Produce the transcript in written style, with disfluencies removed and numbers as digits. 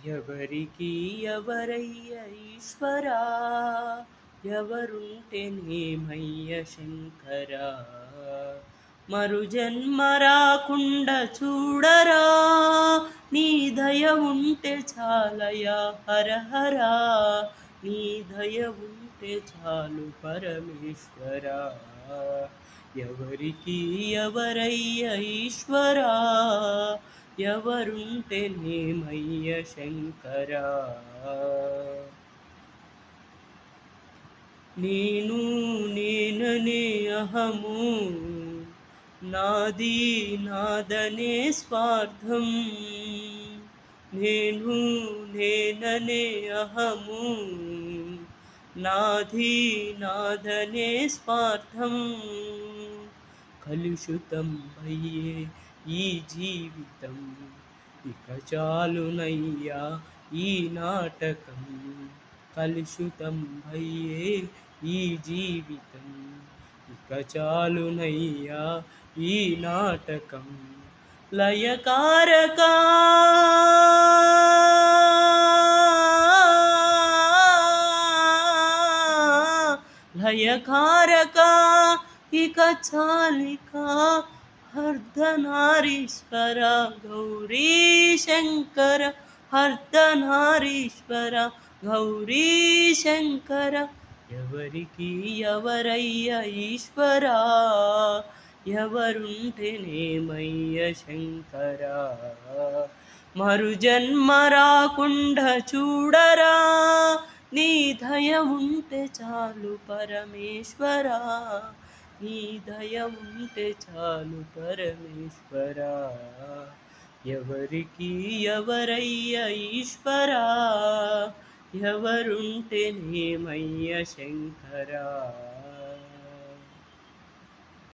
ఎవరికి ఎవరయ్య ఈశ్వరా, ఎవరుంటేనేమయ్య శంకరా. మరు జన్మ రాకుండా చూడరా, నీ దయ ఉంటే చాలయా హరహరా. నీ దయ ఉంటే చాలు పరమేశ్వరా. ఎవరికి ఎవరయ్య ఈశ్వరా, ఎవరుంటేనేమయ్య శంకరా. నేను నేననే అహము, నాది నాదనే స్వార్థం. నేను నేననే అహము, నాది నాదనే స్వార్థం. కలుషితం అయ్యే ఈ జీవితం, ఇక చాలునయ్యా ఈ నాటకం. కలుషితం అయ్యే ఈ జీవితం, ఇక చాలునయ్యా ఈ నాటకం. లయకారకా లయకారకా ఇక చాలిక. అర్ధనారీశ్వర గౌరీ శంకర, అర్ధనారీశ్వర గౌరీ శంకర. ఎవరికి ఎవరయ్య ఈశ్వరా, ఎవరుంటేనేమయ్య శంకరా. మరు జన్మ రాకుండా చూడరా, నీ దయ ఉంటే చాలు పరమేశ్వరా. నీ దయ ఉంటే చాలు పరమేశ్వరా. ఎవరికి ఎవరయ్య ఈశ్వరా, ఎవరుంటేనేమయ్య శంకరా.